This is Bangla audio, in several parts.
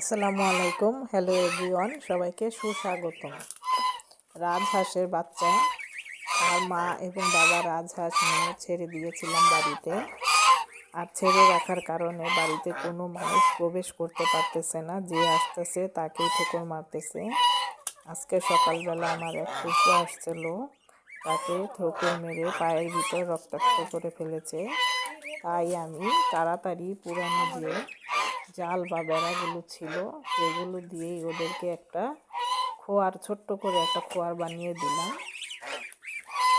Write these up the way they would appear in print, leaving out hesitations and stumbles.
আসসালামু আলাইকুম। হ্যালো এভরিওয়ান, সবাইকে সুস্বাগতম। রাজহাঁসের বাচ্চা আর মা এবং বাবা রাজহাঁস নিয়ে ছেড়ে দিয়েছিলাম বাড়িতে। আর ছেড়ে রাখার কারণে বাড়িতে কোনো মানুষ প্রবেশ করতে পারতেছে না, যে আসতেছে তাকেই ঠোকর মারতেছে। আজকে সকালবেলা আমার এক ফুফু আসছিল, তাকে ঠোকর মেরে পায়ের ভিতর রক্তাক্ত করে ফেলেছে। তাই আমি তাড়াতাড়ি পুরানো যে জাল বা বেড়াগুলো ছিল সেগুলো দিয়েই ওদেরকে একটা খোয়ার, ছোট্ট করে একটা খোয়ার বানিয়ে দিলাম।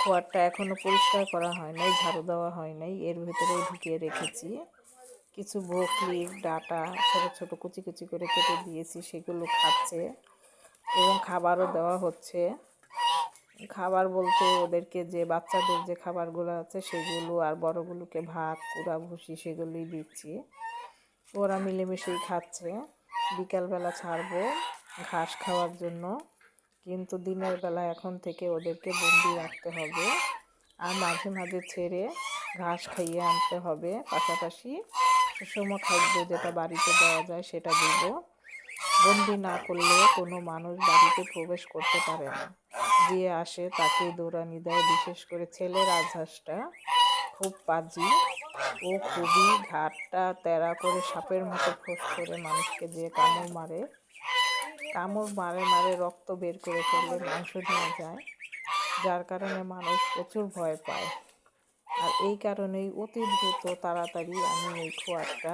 খোয়ারটা এখনও পরিষ্কার করা হয় নাই, ঝাড়ু দেওয়া হয় নাই, এর ভেতরেই ঢুকিয়ে রেখেছি। কিছু ব্রোকলি ডাটা ছোটো ছোটো কুচি কুচি করে কেটে দিয়েছি, সেগুলো খাচ্ছে এবং খাবারও দেওয়া হচ্ছে। খাবার বলতে ওদেরকে যে বাচ্চাদের যে খাবারগুলো আছে সেগুলো, আর বড়গুলোকে ভাত, কুড়া, ভুসি সেগুলোই দিচ্ছি। ওরা মিলেমিশেই খাচ্ছে। বিকালবেলা ছাড়বো ঘাস খাওয়ার জন্য, কিন্তু দিনের বেলা এখন থেকে ওদেরকে বন্দি রাখতে হবে আর মাঝে মাঝে ছেড়ে ঘাস খাইয়ে আনতে হবে। পাশাপাশি সুষম খাদ্য যেটা বাড়িতে দেওয়া যায় সেটা দেব। বন্দি না করলে কোনো মানুষ বাড়িতে প্রবেশ করতে পারে না, যে আসে তাকেই দৌড়ানি দেয়। বিশেষ করে ছেলে রাজহাঁসটা খুব পাজি, ও খুবই ঘাটটা তেরা করে সাপের মতো ফোঁস করে মানুষকে যে কামড় মারে, মারে রক্ত বের করে ফেললে মাংস নিয়ে যায়, যার কারণে মানুষ প্রচুর ভয় পায়। আর এই কারণেই অতি দ্রুত তাড়াতাড়ি আমি এই খোয়ারটা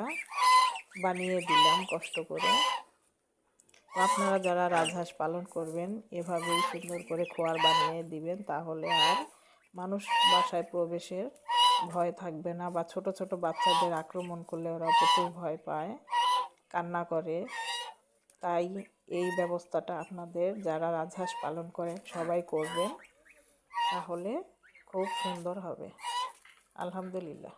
বানিয়ে দিলাম কষ্ট করে। আপনারা যারা রাজহাঁস পালন করবেন এভাবেই সুন্দর করে খোয়ার বানিয়ে দিবেন, তাহলে আর মানুষ বাসায় প্রবেশের ভয় থাকবে না, বা ছোট ছোট বাচ্চাদের আক্রমণ করলে ওরা প্রচুর ভয় পায়, কান্না করে। তাই এই ব্যবস্থাটা আপনাদের যারা রাজহাঁস পালন করেন সবাই করবেন, তাহলে খুব সুন্দর হবে। আলহামদুলিল্লাহ।